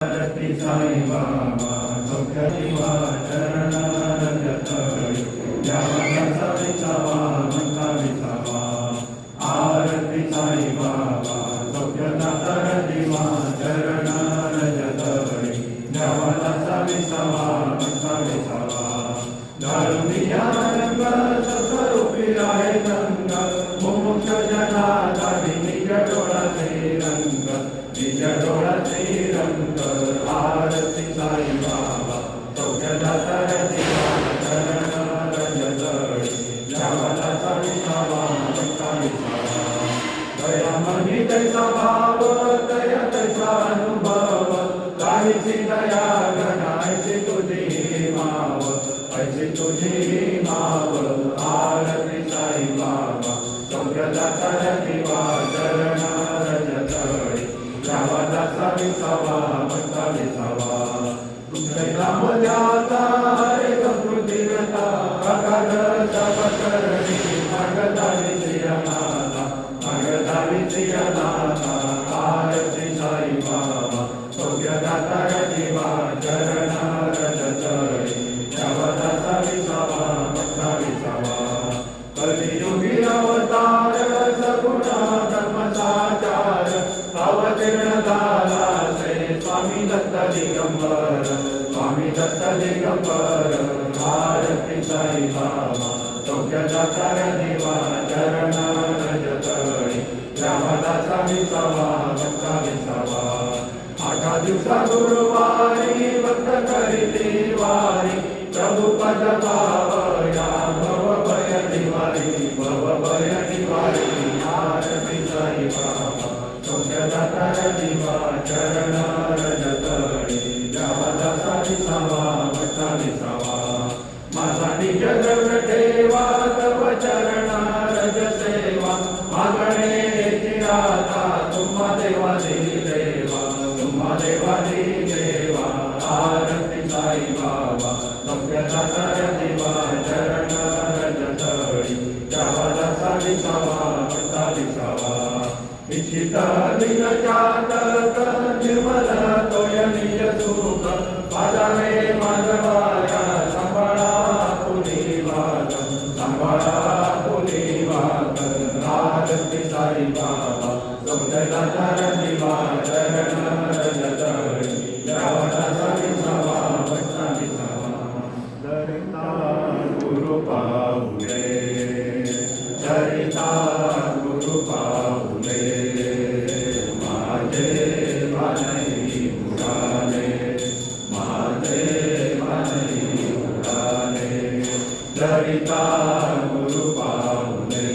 आरती साई बाबा सौख्यदिवा चरणारविंदतळी द्यावा विसावा म्हणता विसावा. आरती साई बाबा सौख्यदाता दिवा चरणारविंदतळी द्यावा विसावा म्हणता विसावा. दारुनिया रंग सस्वरूपी आहे रंग मुमुक्ष जनाचा निज डोळाचे रंग निज डोळाचे रंग. आरती साई बाबा सौख्यदाता दिवा चरणारविंदतळी द्यावा विसावा म्हणता विसावा. दयामही तैसा भाव दया तैसा अनुभव काहीची दया गणायची तुझी माव ऐशी तुझी माव. आरती साई बाबा सौख्यदाता दिवा चरणारविंदतळी द्यावा विसावा म्हणता विसावा. नाम ध्याता हरे संस्कृती व्यथा अगाध तपकरणी मागधावी श्रियनाथा मागधावी श्रियनाथा. आरती साई बाबा सौख्यदाता दिवा चरणारविंदतळी द्यावा विसावा म्हणता विसावा. कलियुगी अवतार सगुण धर्मसाचार अवतीर्ण झाला श्री स्वामी दत्त दिगंबर स्वामी दत्त दिगंबर. आरती साई बाबा सौख्यदाता दिवा चरणारविंदतळी द्यावा विसावा म्हणता विसावा. 8 दिवसा गुरुवारी भक्त करीती वारी प्रभु पद पावया भव भय निवारी भव भय निवारी. आरती साई बाबा सौख्यदाता दिवा चरणारविंदतळी द्यावा विसावा म्हणता विसावा. माझा निज द्रव्य ठेवा तव चरणारज सेवा मागणे आता तुम्हा देवादी देवा तुम्हा देवादी देवा. आरती साई बाबा सौख्यदाता दिवा चरणारविंदतळी द्यावा विसावा म्हणता विसावा. इच्छित निज चातक निर्मल तोय निज सुख पादावे माधवाया सांभाळा पुरी वाग सांभाळा पुरी वाग. आरती साई बाबा सौख्यदाता दिवा चरणारविंदतळी द्यावा विसावा म्हणता विसावा. दरिता गुरु पाऊले दरिता गुरु पाऊले माझे मानई उडाले माझे मानई उडाले. दरिता गुरु पाऊले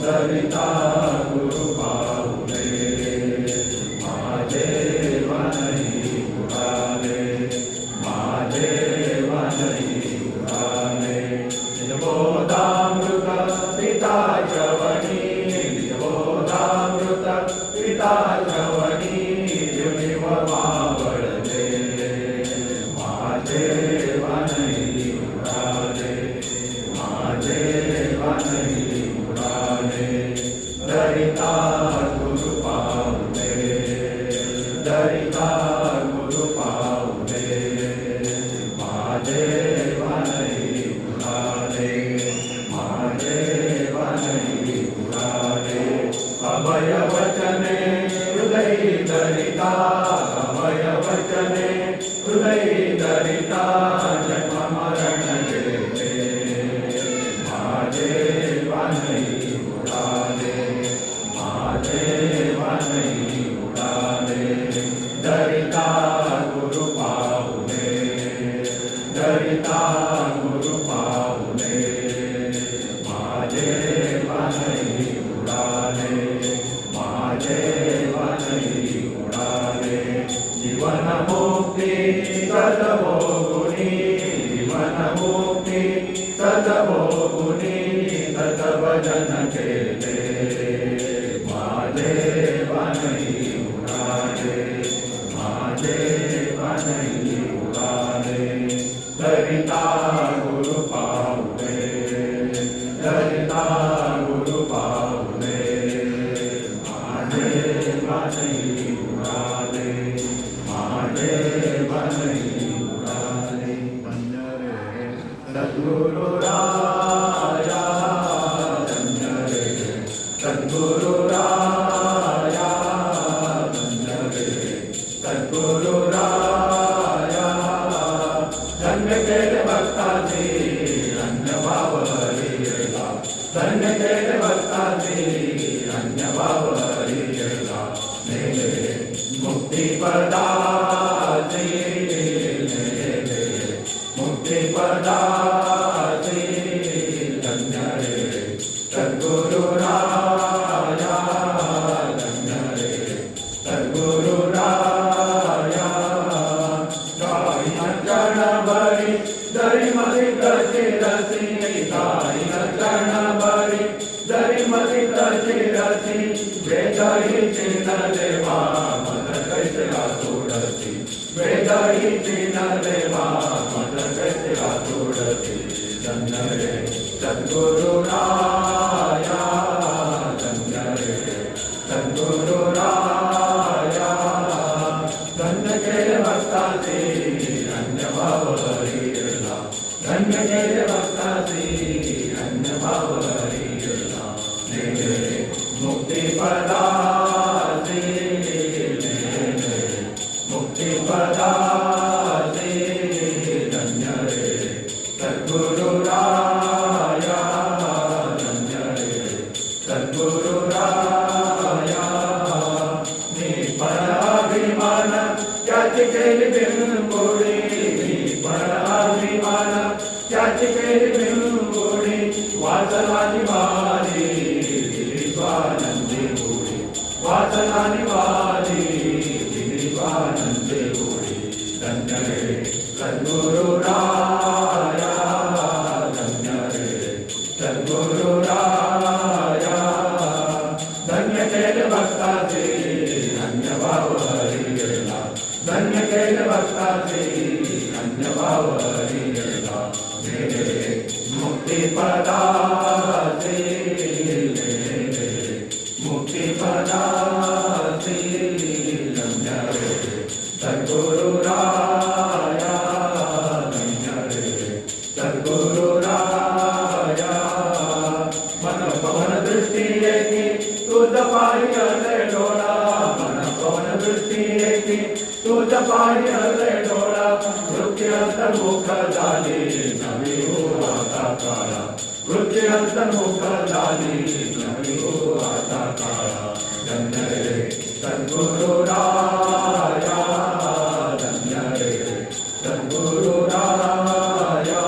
दरिता गुरु पाऊले माझे मानई उडाले माझे मानई उडाले. निजबोधामृत पिता श्रवणी निजबोधामृत पिता श्रवणी जीव मावळले माझे मानई उडाले माझे मानई उडाले. दरिता गुरु पाऊले दरिता गुरु पाऊले माझे मानई उडाले माझे मानई उडाले. अभय वचने हृदयी दरिता अभय वचने हृदयी दरिता जन्म मरण गेले माझे मानई उडाले माझे मानई उडाले. दरिता गुरु पाऊले दरिता गुरु पाऊले माझे मानई उडाले माझे मानई उडाले. जीवन मुक्ती सद्भोगुनी जीवन मुक्ती सद्भोगुनी सत भजन केले माझे मानई उडाले माझे मानई उडाले. दरिता गुरु पाऊले दरिता गुरु पाऊले माझे मानई उडाले सद्गुरुराया धन्य केले भक्ताची अन्य भाव हरिला धन्य केले भक्ताची अन्य भाव हरिला नेले मुक्ती पदाची नेले मुक्ती पदाची धन्य रे सद्गुरुराया धन्य रे सद्गुरुराया काही चरण भरी दरी मधी तशी रसी काही चरण भरी दरी मधी तशी रसी वेदही चिन्ह देवा मन कैसला सोडती वेदही चिन्ह देवा मन कैसला सोडती धन्य रे सद्गुरुराया धन्य रे सद्गुरुराया धन्य केले भक्ताची अन्य भाव हरिला धन्य केले भक्ताची अन्य भाव हरिला नेले मुक्ती पदाची नेले मुक्ती पदाची धन्य रे सद्गुरुराया धन्य रे सद्गुरुराया मी पराभिमान त्याची केली बिनबोडी मी पराभिमान त्याची केली बिनबोडी वासनानी वाली स्वानंदी होडी वासनानी वाली स्वानंदी होडी धन्य रे सद्गुरुराया धन्य रे सद्गुरुराया धन्य केले भक्ताची अन्य भाव हरिला धन्य केले भक्ताची अन्य भाव हरिला नेले मुक्ती पदाची नेले मुक्ती पदाची धन्य रे सद्गुरुराया धन्य रे सद्गुरुराया मन पवन दृष्टी एकी तुझ पायी हले डोळा मन पवन दृष्टी एकी तुझ पायी हले डोळा वृत्ती अंतर्मुख झाली नवी हो आता काळा वृत्ती अंतर्मुख झाली नवी हो आता काळा धन्य रे सद्गुरुराया धन्य रे सद्गुरुराया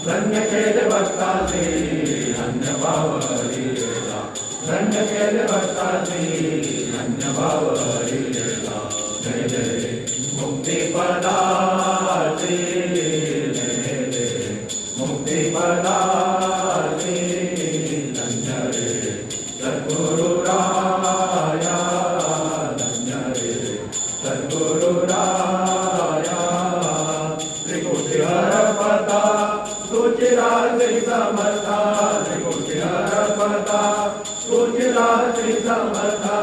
धन्य केले भक्ताची अन्य भाव हरिला धन्य केले भक्ताची अन्य भाव हरिला नेले मुक्ती पदाची नेले मुक्ती पदाची धन्य रे सद्गुरुराया धन्य रे सद्गुरुराया त्रिकुटी हरपता तुझी रात्री समर्था त्रिकुटी हरपता तुझी रात्री समर्था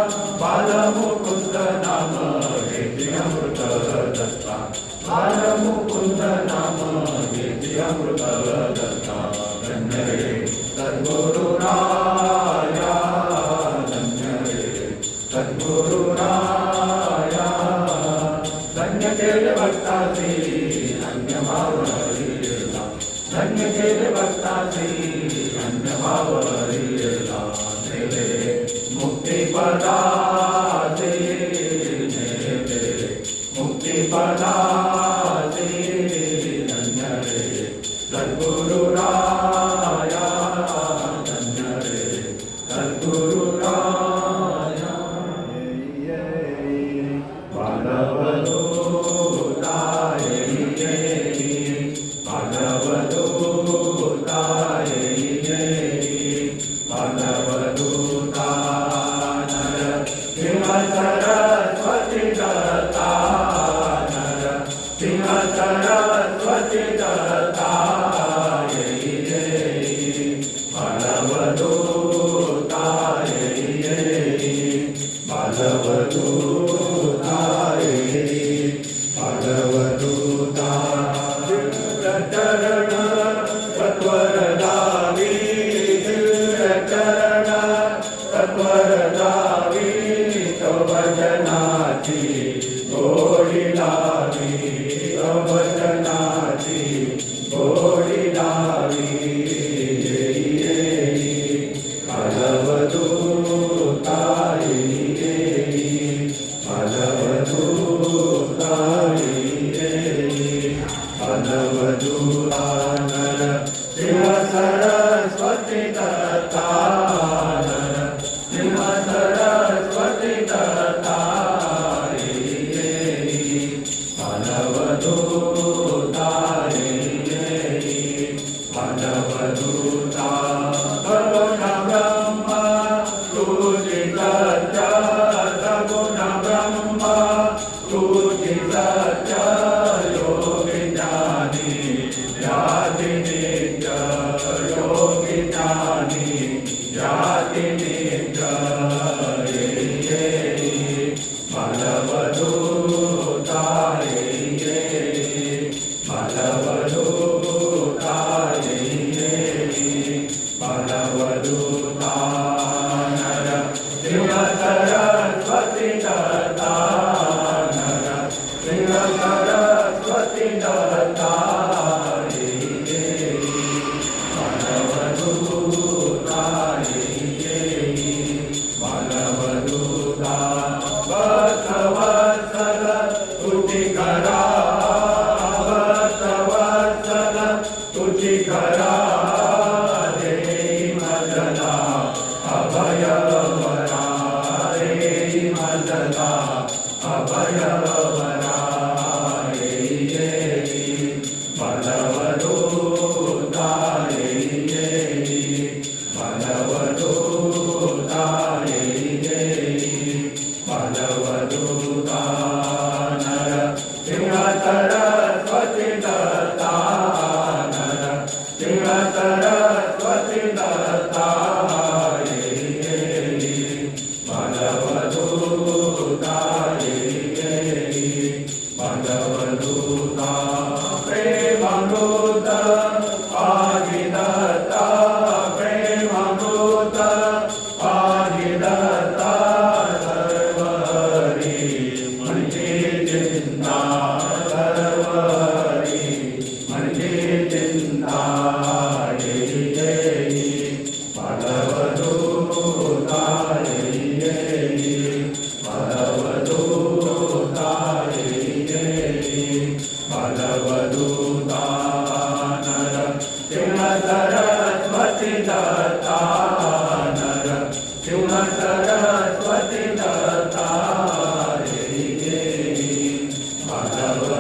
बालमुकुंद नाम घेती अमृत दत्ता बालमुकुंद नाम घेती अमृत दत्ता धन्य रे सद्गुरुराया धन्य रे सद्गुरुराया धन्य केले भक्ताची अन्य भाव हरिला धन्य केले भक्ताची अन्य भाव हरिला नेले मुक्ती पदाची नेले मुक्ती पदाची धन्य रे सद्गुरुराया धन्य रे सद्गुरुराया भागवतोताय भागवतोताय भागवतोता नर सिंह सरस्वती दत्ता नर सिंह सरस्वती दत्ता भागवतोताय गोडी लावी प्रवचनाची गोडी लावी फलवदूताई फलवदूताई फलवदूतानर शिव सरस्वती दत्तानर शिव सरस्वती दत्ताई फलवदूताई फलवदूता सगुण ब्रह्म तुझी सत्य सगुण ब्रह्म तुझी सत्य योगी ज्ञानी याति नित्य योगी ज्ञानी याति नित्य फलवदूताय फलवदूताय फलवदूतानर शिव सरस्वती दत्तानर शिव सरस्वती दत्ताय फलवदूताय फलवदूता वत्सवत्सल तुझी करा वत्सवत्सल तुझी करा रे मजला अभय वरा रे मजला अभय वरा फलवदूताय फलवदूताय फलवदूतानर शिव सरस्वती दत्तानर शिव सरस्वती दत्ताय फलवदूताय फलवदूता प्रेमामृत पाहि दत्ता प्रेमामृत पाहि दत्ता सर्वरी म्हणजे चिंता सर्वरी म्हणजे चिंता फलवदूताय फलवदूताय फलवदूतानर शिव सरस्वती दत्तानर शिव सरस्वती दत्ताय फलवदूताय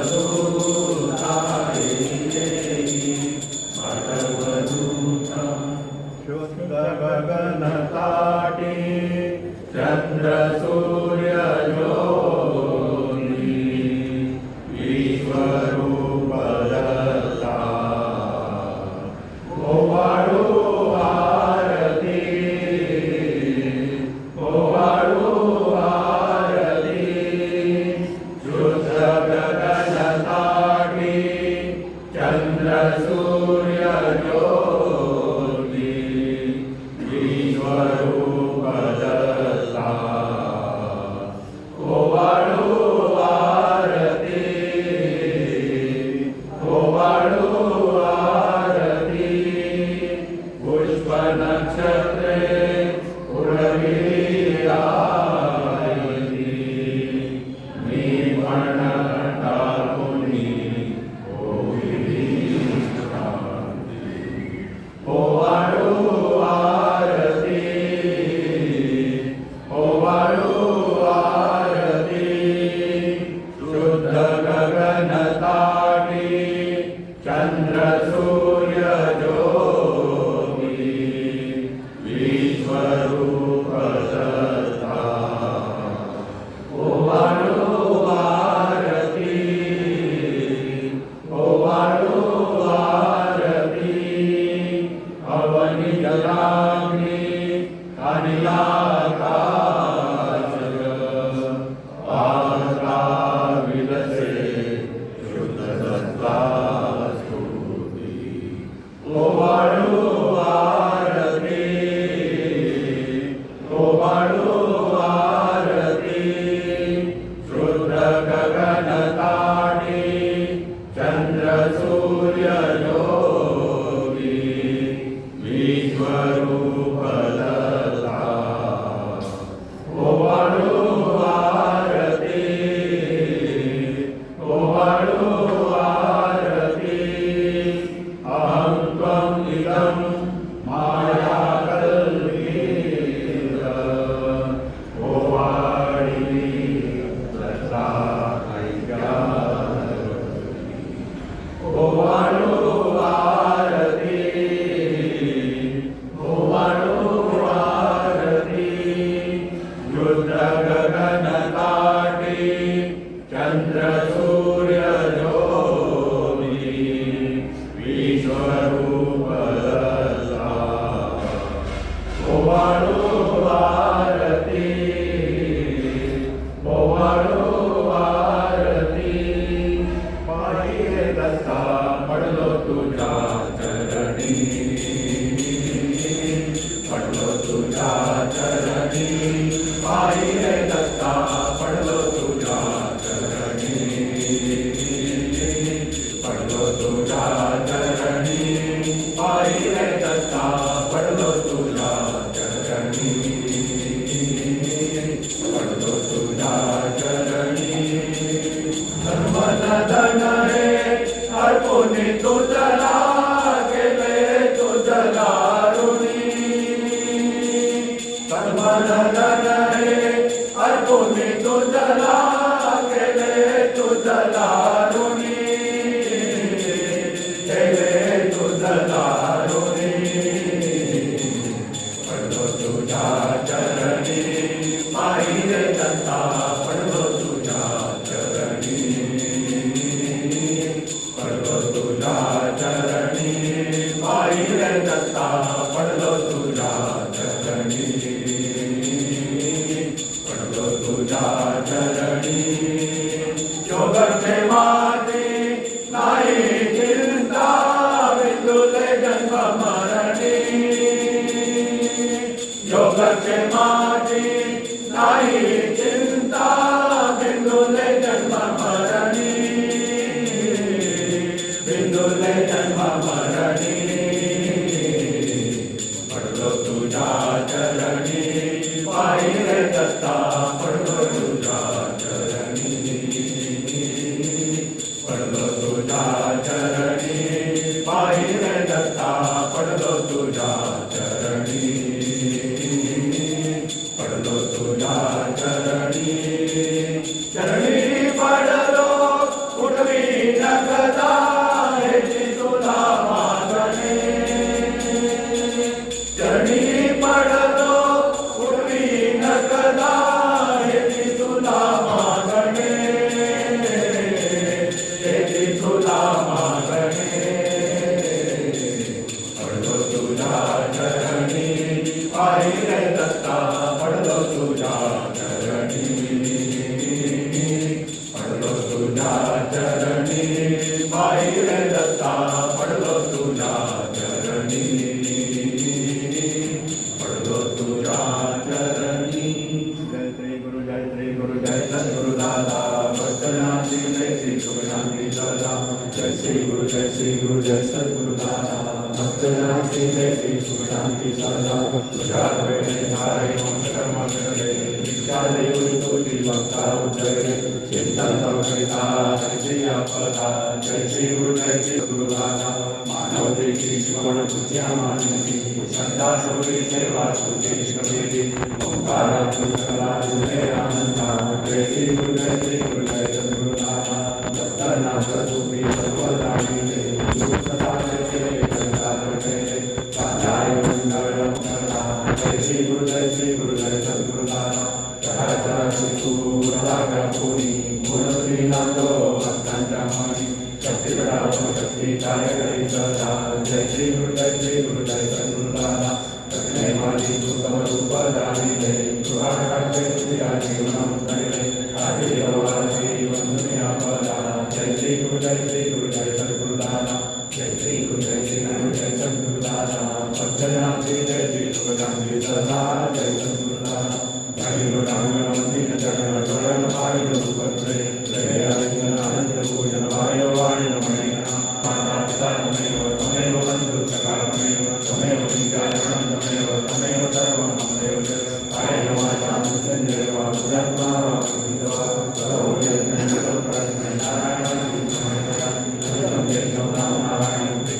सूर्य ज्योती विश्वरूप दत्ता ओवाळो आरती पायी रे दत्ता पडलो तुझ्या चरणी पडलो तुझ्या चरणी पायी रे दत्ता पडलो तुझ्या चरणी पडलो तुझ्या चरणी पायी रे दत्ता पडलो तुझ्या चरणी पडलो तुझ्या चरणी धन रे अर्पुनी तुझला गेले तुझला ऋणी धन रे अर्पुनी तुझला गेले तुझला ऋणी गेले तुझला ऋणी पडलो तुझ्या चरणी पायी रे दत्ता पडलो तुझ्या चरणी पडलो तुझ्या चरणी पायी रे दत्ता पडलो तुझ्या चरणी पडलो तुझ्या चरणी योगक्षेमाची नाही चिंता विंदुले जन्म मरणी योगक्षेमाची नाही चिंता बिंदुले जन्म मरणी बिंदुले जन्म मरणी पडलो तुझ्या चरणी पायी रे दत्ता पडलो तुझ्या चरणी पडलो तुझ्या चरणी पायी रे दत्ता पडलो तुझ्या चरणी पडलो तुझ्या चरणी चरणी पडलो उठवी नकदा ह्याची तुला मागणे चरणी पडलो उठवी नकदा ह्याची तुला मागणे ह्याची तुला मागणे पडलो तुझ्या चरणी पायी रे दत्ता पडलो तुझ्या चरणी पडलो तुझ्या चरणी पायी रे दत्ता पडलो तुझ्या चरणी पडलो तुझ्या चरणी जय श्री गुरु जय सद्गुरु दादा भक्तनाथी जय श्री सुख शांती सदा जय श्री गुरु जय सद्गुरु दादा भक्तनाथी जय श्री सुख शांती सदा तुझ्या वेळे धारे कर्म करे दीक्षा देऊन तुझी भक्ता उतरे चिंतन करिता श्री आपदा जय श्री गुरु दादा मानवतेची शिकवण तुझ्या मानसी श्रद्धा सौरी सेवा तुझी शिकवली ओंकारा तुझला तुझे आनंदा जय श्री गुरु जय सद्गुरु दादा दत्तनाथ तुम्ही सर्वदा मिले दूत साधके जय श्री गुरु जय सद्गुरु दादा चराचर शिशूरलागपुरी गुणश्री नांदो हस्तांच्या मणी शक्तिगडाव शक्ती कार्यकरी सदा जय श्री गुरु जय सद्गुरु दादा दक्षिणे माझी उत्तम रूप जाणिले सुहागराजे तुझ्या जीवन उतरले आधी देवाची वंदने आपला जय श्री गुरु जय सद्गुरु दादा जय श्री गुरु जय सद्गुरु दादा भक्तजनाची जय श्री सुखशांती सदा जय सद्गुरु दादा जय रांगण चरण चरण पाय रूपत्रे जय आनंद पूजन वाय वाणी रमणीना माता पिता तमेव बंधु सखा तमेव विद्यारणं तमेव सर्वं तमेव काय वाचा संजय वासुदेवा वासुदेवा सर्वज्ञ नारायण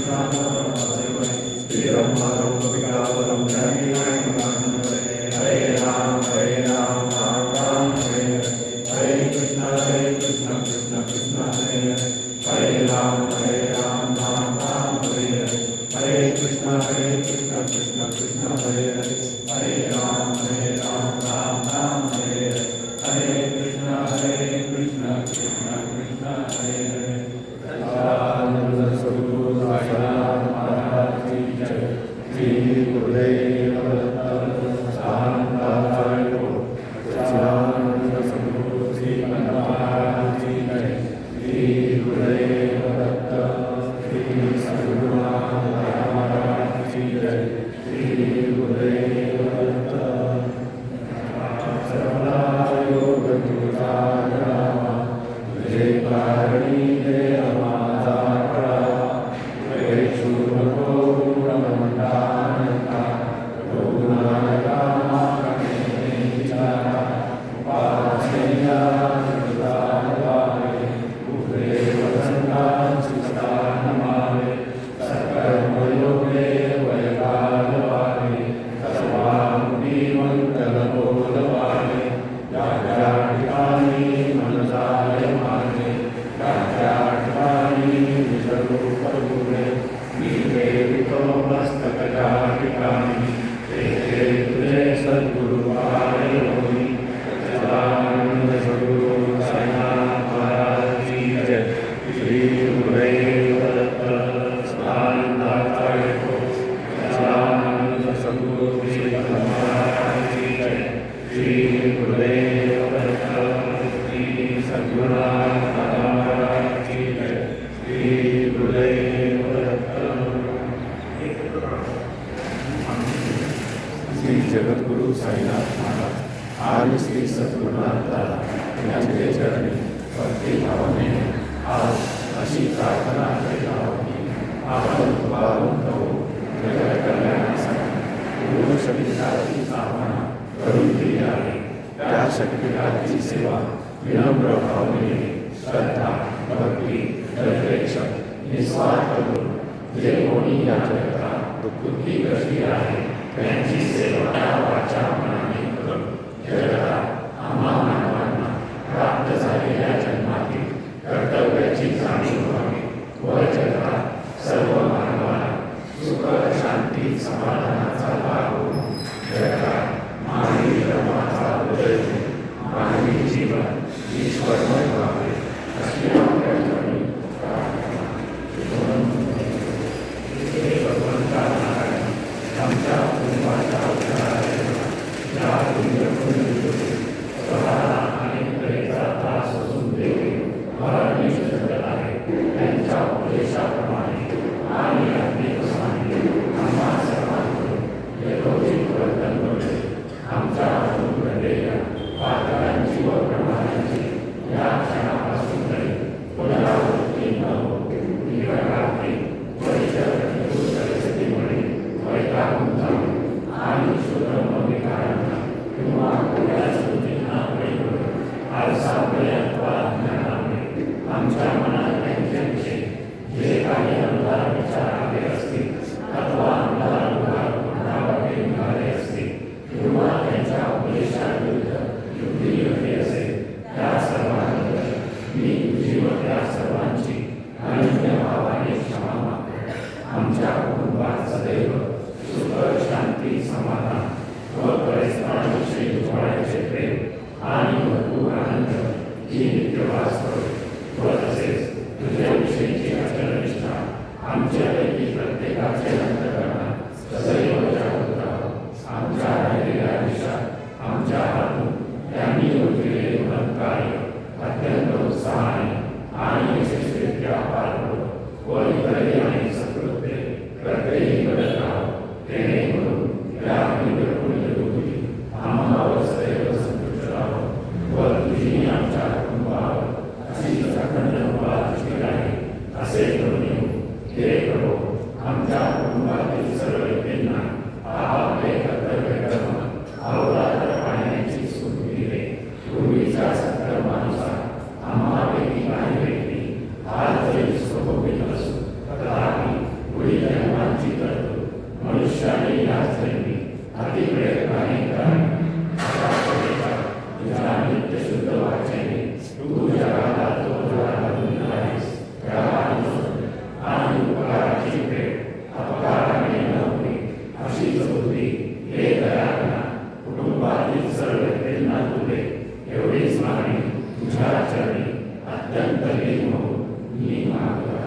गुरुदेव दत्त. श्री जगद्गुरु साईनाथ महाराज आणि श्री सद्गुरुनाथ दादा यांचे चरणी भक्तिभावाने आज अशी प्रार्थना करीत आहोत की आपण पावून जगत कल्याणासाठी गुरु शक्तिपीठाची स्थापना करून दिली आहे. त्या शक्तिपीठाची सेवा विनम्र भावनेने श्रद्धा भक्ती निर्देशन निस्वार्थ करून जे कोणी या जगतात बुद्धी कशी आहे त्यांची सेवा या वाचा मनाने करून जगतात आम्हा मानवांना प्राप्त झालेल्या जन्मातील कर्तव्याची जाणीव व्हावी व जगतात सर्व मानवांना सुख शांती समाधानाचा लाभ होऊन जगात मानवी धर्माचा उदय होऊन मानवी जीवन ईश्वरमय व्हावे अशी आपल्या चरणी प्रार्थना. हे भगवंता नारायण आमच्या कुटुंबाच्या उद्धाराला ज्या पुण्यपुण्य स्वतःला अनेक तऱ्हेचा त्रास सोसून देखील अनिष्ट जगत आहे त्यांच्या उपदेशाप्रमाणे आणि अज्ञेयपणाने आम्हा सर्वांकडून यथोचित वर्तन करते. आमच्या हातून घडलेल्या पातकांची व प्रमाणांची या क्षणापासून तरी पुनरावृत्ती न होते. ही प्रकारची प्रतिकूल परिस्थितीमुळे वैतागून जाऊन आणि शुद्ध विकारांना किंवा कुठल्या स्मृतींना बळी पडून आळसामुळे अथवा अज्ञानामुळे आमच्या मनात त्यांच्याविषयी जे काही अंधार विचार आले असतील अथवा अंधार उघाडे निघाले असतील किंवा त्यांच्या उपदेशाविरुद्ध युक्ती योग्य असेल त्या सर्वांबद्दल मी तुझी व त्या सर्वांची अनन्य भावाने क्षमा मागतो. आमच्या कुटुंबात सदैव सुख शांती समाधान व परस्परांविषयी जिव्हाळ्याचे प्रेम आणि भरपूर आनंद ही नित्य वास करो व तसेच तुझ्याविषयीची अचल निष्ठा आमच्यापैकी प्रत्येकाचे अंतःकरणात सदैव जागृत राहो. आमच्या राहिलेल्या आयुष्यात आमच्या हातून त्यांनी योजलेले कार्य अत्यंत उत्साहाने आणि यशस्वीरित्या पार पडो व इतरही अनेक सत्कृत्ये प्रत्येकी करत राहो. जेणेकरून या पुण्यभूमी आम्हावर सदैव संतुष्ट राहो व तुझी आमच्या कुटुंबावर अशी अखंड दृष्टी राहील असे करून येऊ. हे प्रभो आमच्या कुटुंबातील सर्व व्यक्तींना आपापले कर्तव्य कर्म अहोरात्र पाळण्याची सूट दिले. पूर्वीच्या सत्कर्मानुसार आम्हापैकी काही व्यक्ती आज जरी सुखभोगीत असू तथापि पुढील जन्मांची तरतूद मनुष्याने याच जन्मी अतिप्रयत्नाने करावी. तुझ्या नित्य शुद्ध वाचेने तू जगाला तो घालून आहेस. आणि उपकाराची भेट अपकाराने न होणे अशी बुद्धी हे दयाळना कुटुंबातील सर्व व्यक्तींना तुले एवढीच मागणी तुझ्या चरणी अत्यंत लीन होऊन मी मागतो.